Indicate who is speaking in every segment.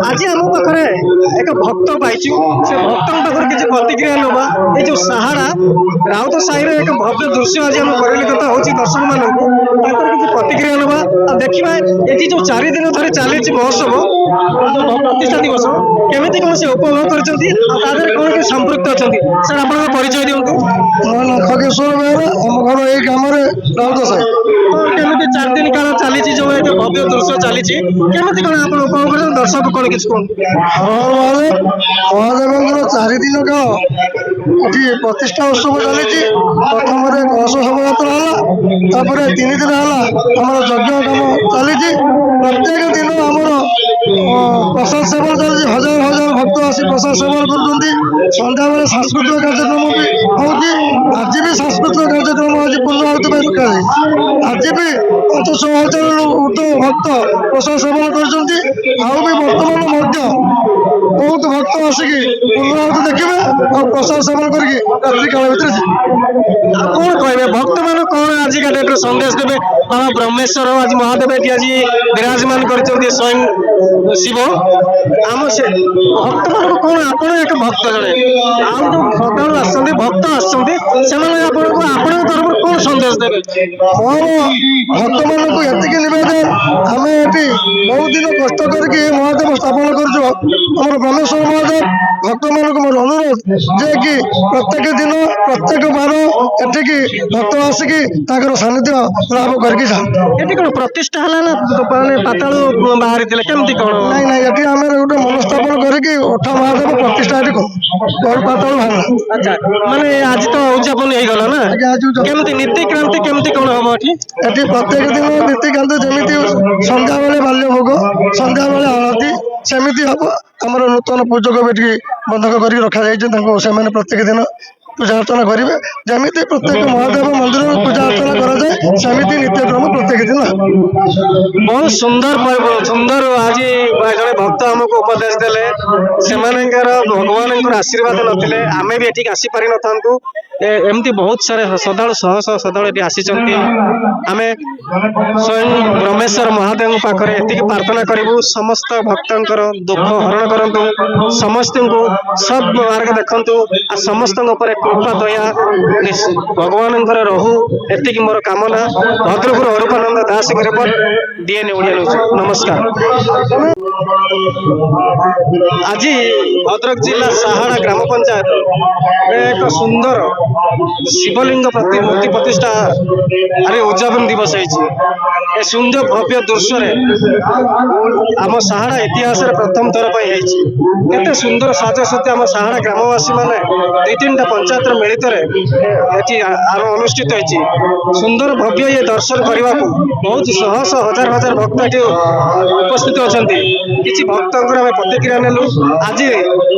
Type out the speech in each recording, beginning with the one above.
Speaker 1: आज आम पाखे एक भक्त पाइचु से भक्त पाखे किसी प्रतिक्रिया नवा ये जो साहारा राउत साई एक भव्य दृश्य आज आम परिलक्षित हो दर्शक मान किसी प्रतिक्रिया नवा देखा ये जो 4 दिन धरी चली महोत्सव प्रतिष्ठा दिवस केमी कौन से उपभोग कर कौन के संपृक्त अच्छा सर आप परिचय दिखाँ
Speaker 2: मो खगेश्वर बेहरा आम घर यही ग्राम राउत साई
Speaker 1: केमी 4 दिन काल चली जो भव्य दृश्य चली केमी कौन आप उपभोग कर दर्शक कौन किसी कौन
Speaker 2: महादेव 4 दिन काल ये प्रतिष्ठा उत्सव चली प्रथम कलश शोभायात्रा है 3 दिन है आम यज्ञ कम चली प्रत्येक दिन आमर प्रसाद सेवन चलती हजार हजार भक्त आसी प्रसाद सेवन कर सन्ध्या बेले सांस्कृतिक कार्यक्रम भी हो आज भी सांस्कृतिक कार्यक्रम आज पूर्ण आहुति रखा आज भी 500,000 ऊर्ध्व भक्त प्रसाद सेवन कर बर्तमान बहुत भक्त आसिक पूर्ण आहुति देखिए और प्रसाद सेवन करके रात्रि काल भितर
Speaker 1: कौन कहे भक्त मान कौन आजिका डेट्रे संदेश देवे बाबा ब्रह्मेश्वर आज महादेव ये आज विराजमान कर स्वयं शिव आम से भक्त मान कौन आप एक भक्त जड़े आम जो श्रद्धा आसते भक्त आसते तरफ कौन संदेश देवे
Speaker 2: भक्त मान एतिक निवेदन आम ये बहुत दिन कष्ट करके महादेव स्थापन कर ब्रह्मेश्वर महादेव भक्त मान मोर अनुरोध जे कि प्रत्येक दिन प्रत्येक बार एठिकी भक्त आसिक सानिध्य लाभ करके जाते
Speaker 1: कौन प्रतिष्ठा है ना पाताल बाहरी केमती कौन
Speaker 2: नहीं नहीं ये आम गोटे मनस्थापन करके अठा महादेव प्रतिष्ठा ये पाताल बाहर
Speaker 1: अच्छा माने आज तो उद्यापन हो गला ना केमती नीति क्रांति केमती कौन हम
Speaker 2: ये प्रत्येक दिन नीतिकांत जमी संध्या बेले बाल्य भोग संध्या बेले आरती सेमती हम आम नूतन पूजक भी बंधक कर रखा जाए प्रत्येक दिन पूजा अर्चना करेंगे जमी प्रत्येक महादेव मंदिर में पूजा अर्चना कराए सेमती नित्यक्रम प्रत्येक दिन
Speaker 1: बहुत सुंदर सुंदर आज जड़े भक्त आमको उपदेश देले से भगवान आशीर्वाद नथिले आमे भी एठी आसी पारि नथांतु एमती बहुत सारे श्रद्धालु शह शह श्रद्धालु ये आसी आमे स्वयं ब्रह्मेश्वर महादेव पाखरे एति प्रार्थना करूँ समस्त भक्तंकर दुख हरण करंतु समस्त को सब मार्ग देखंतु आ समस्त कृपा दया भगवान रहू एति मोर कामना भद्रपुर अरूपानंद दास रिपोर्ट डीएनए ओडिया न्यूज नमस्कार। आज भद्रक जिला साहाड़ा ग्राम पंचायत एक सुंदर शिवलिंग मूर्ति प्रतिष्ठा अरे उद्यापन दिवस है सुंदर भव्य दृश्य आम साहाड़ा इतिहास प्रथम थर पर सुंदर साजसज्जा आम साहाड़ा ग्रामवासी मैंने 2-3टा पंचायत मिलित अनुष्ठित होती सुंदर भव्य ये दर्शन करने को बहुत शह शह हजार हजार भक्त एटी उपस्थित अच्छा किसी भक्त आम प्रतिक्रिया नेलु आज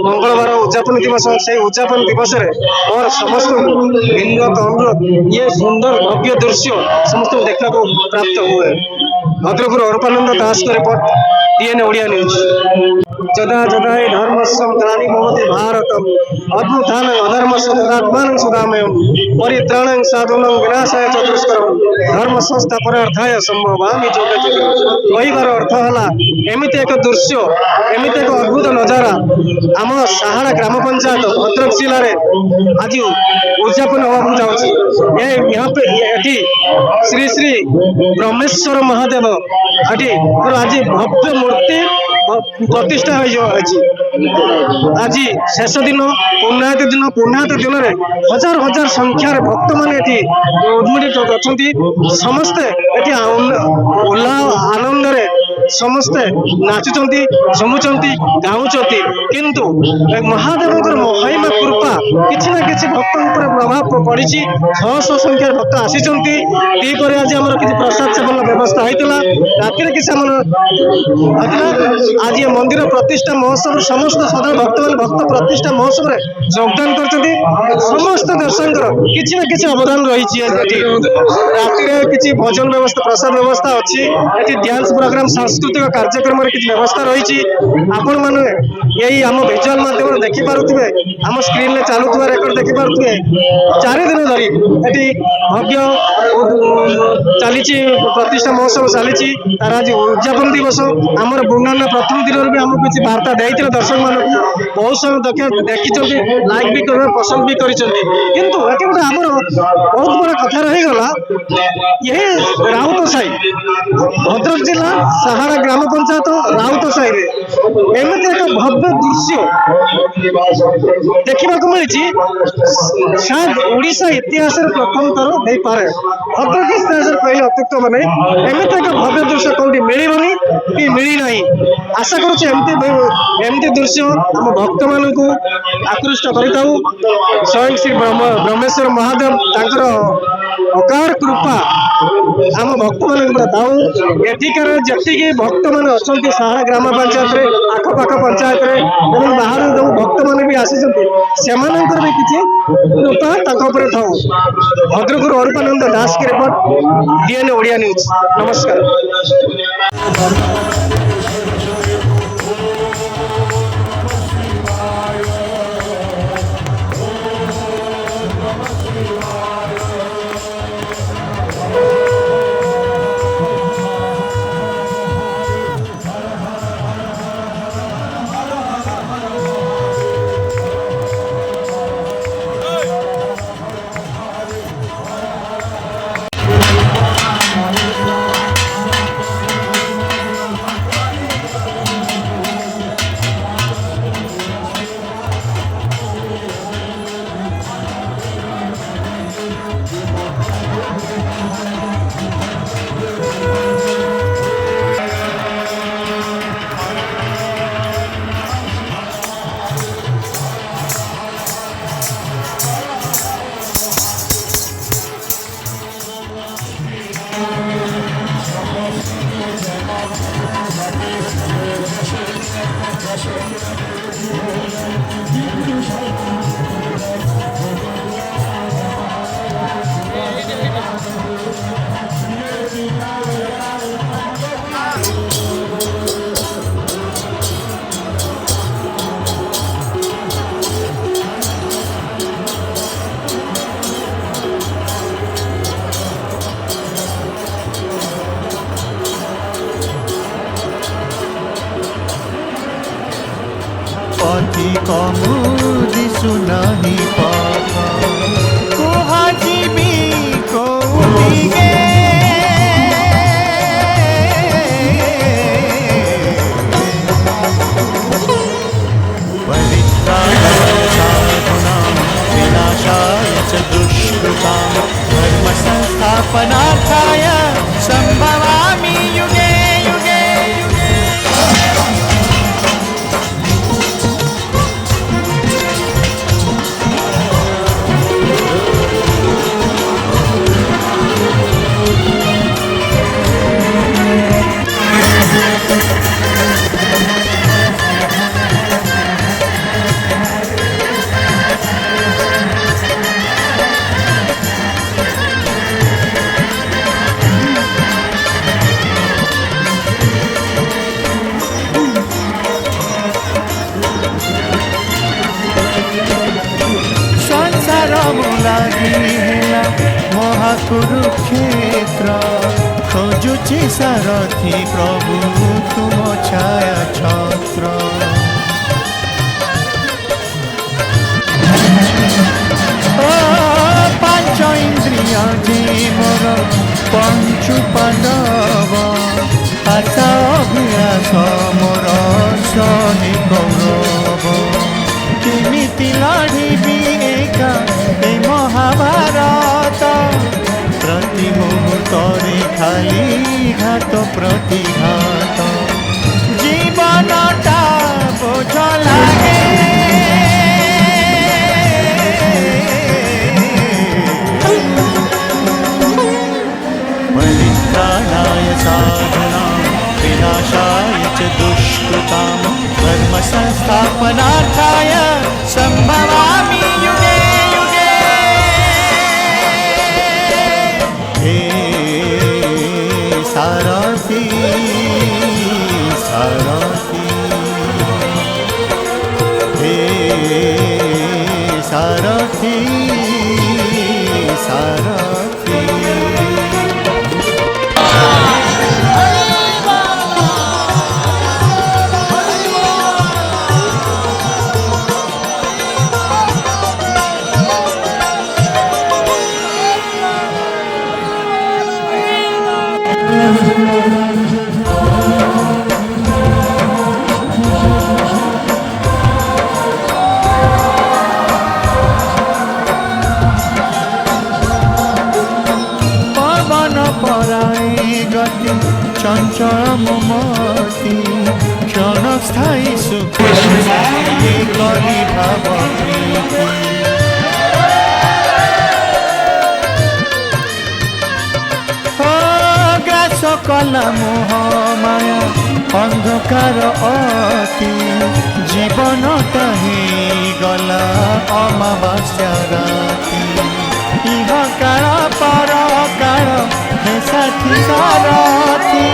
Speaker 1: मंगलवार उद्यापन दिवस से उद्यापन दिवस मोर समस्त विनोद अनुरोध ये सुंदर भव्य दृश्य समस्त देखा प्राप्त हुए। भद्रपुर अरूपानंद दास का रिपोर्ट टीएन ओडिया न्यूज। जदा जदा धर्मस्व ग्लानि भवति भारतम अद्भुतान अधर्मस्व तदात्मानं सुधामयं परित्राणं साधूनां विनाशाय च दुष्करं धर्म संस्थापनार्थाय संभवामि जोगे जोगे। कहबार अर्थ है एमिति एक दृश्य एमिति एक अद्भुत नजारा आम साहारा ग्राम पंचायत भद्रक जिले में आज उद्यापन होगा जाऊँगी। यहाँ पे एटी श्री श्री ब्रह्मेश्वर महादेव एटी आज भव्य मूर्ति प्रतिष्ठा आज शेष दिन पुण्यात दिन में हजार हजार संख्यार भक्त मैंने उन्मिलित अच्छा समस्ते उल्लाह आनंद समस्ते नाचुंट झुमुंट गाँच किंतु महादेव महिमा कृपा किसी ना कि भक्त प्रभाव पड़ी शह शह संख्यार भक्त आसीपर आज आम किसी प्रसाद सेवन व्यवस्था होता राति आज ये मंदिर प्रतिष्ठा महोत्सव समस्त साधारण भक्त मान भक्त प्रतिष्ठा महोत्सव में योगदान कर समस्त दर्शक किसी ना कि अवदान रही राति किसी भजन व्यवस्था प्रसाद व्यवस्था अच्छी डांस प्रोग्राम सांस्कृतिक कार्यक्रम किसी व्यवस्था रही आपण मैंने यही आम भिजुआल माध्यम देखिपे आम स्क्रीन में चलुवा रेकर्ड देखिपे 4 दिन धरी ये भव्य चली प्रतिष्ठा महोत्सव चली तार आज उद्यापन दिवस आमर बुंडाना प्रथम दिन भी आमको किसी वार्ता देते दर्शक मान बहुत समय देखी लाइक भी कर पसंद भी कर आमर बहुत बड़ा कथा रहीगला ये राउत साई भद्रक जिला साहारा ग्राम पंचायत राउत साई एमती एक भव्य दृश्य देखा मिली शायद ओडिशा इतिहास प्रथम थर हो पारे भद्रक इतिहास कहले अत्युक्त मैंने एमती एक भव्य दृश्य कौटी मिलनी कि मिलना आशा करमती दृश्य आम भक्त मान आकृष्ट कर स्वयं श्री ब्रह्मेश्वर महादेव तर अकार कृपा आम भक्त मान दाऊ एठिकार जी भक्त मान अच्छा साहा ग्राम पंचायत आखपाख पंचायत बाहर जो भक्त मैंने भी आसी भी किसी कृपा था। भद्रपुर अरूपानंद दास की रिपोर्ट डीएन ओडिया न्यूज। नमस्कार।
Speaker 3: कमुदी सुनाही पापा कुहाजी भी कौदिगे परित्राणाय विनाशाय च दुष्कृतां धर्म संस्थापनार्थाय संभवामि युगे युगे युगे। কুরুক্ষেত্র খোঁজুছি সারথি প্রভু তুম ছায়া ছত্র ও পাঁচ ইন্দ্রিয় যে মোর পঞ্চু পাণ্ডব আশা অভিলাষ মোর শনি কৌরব কেমিতি লড়িবি একা এই মহাভারত প্রতি মুহূর্তরে খালি ঘাত প্রতিঘাত জীবনটা বোঝ লাগে परित्राणाय साधनां विनाशाय च दुष्कृतां धर्म संस्थापनार्थाय संभवामि युगे युगे हे सारथी सारथी हे सारथी सारथी চঞ্চল মমতি ক্ষণস্থায়ী সুখ করি ভাব গ্রাস কলা মোহ মায়া অন্ধকার অতি জীবনটা গলা অমাবাস্যা রাতি ইহ কাଳ পর কাଳ হে সাথী সারথী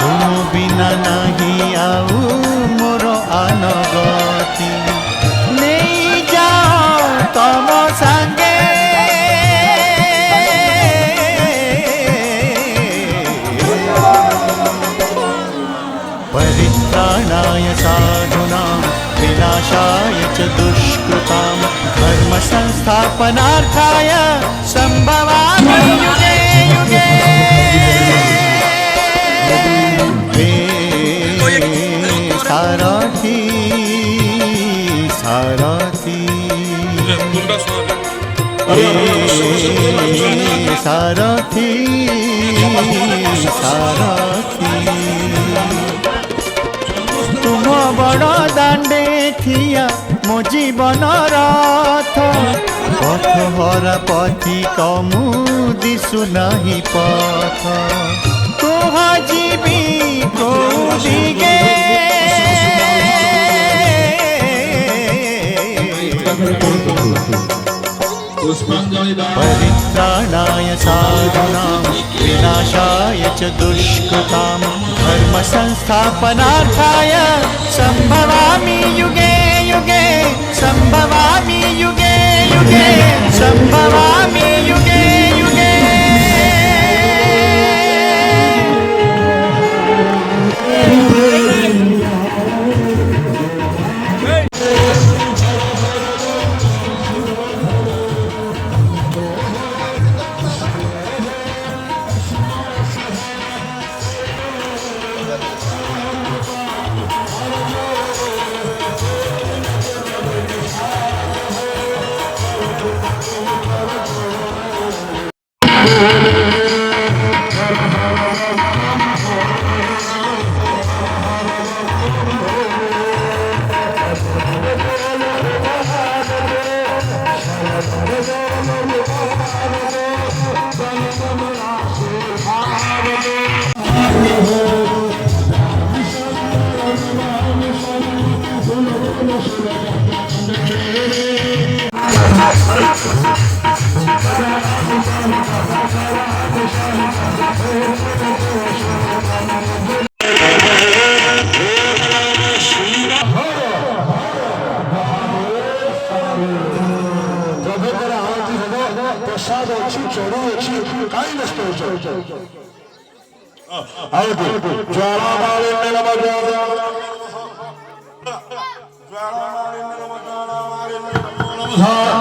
Speaker 3: তুম বিনা নাহি আউ মোর আনগতি নেই যাও তম সাঙ্গে परित्राणाय साधूनां विनाशाय च दुष्कृतां धर्म संस्थापनार्थाय संभवामि युगे युगे हे सारथी सारथी हे सारथी सारथी तुम बड़ दांडे थिया मो जीवन रथ पथ हरा पथि कमु दिशु नहीं पथ तुह जीवी कौदिगे परित्राणाय साधूनां विनाशाय च दुष्कृतां धर्म संस्थापनार्थाय संभवामि युगे युगे संभवामि युगे युगे संभवामि युगे युगे
Speaker 4: ପ୍ରସାଦ ଅଛି ଚରୁ ଅଛି କାହିଁ ନଷ୍ଟ ହଉଛ ହଉದು ಜ್ವಾಲಾಮಾಲಿನ್ಯ ನಮ ಜ್ವಾಲಾಮಾಲಿನ್ಯ ನಮ ಜ್ವಾಲಾಮಾಲಿನ್ಯ ನಮೋ ನಮಃ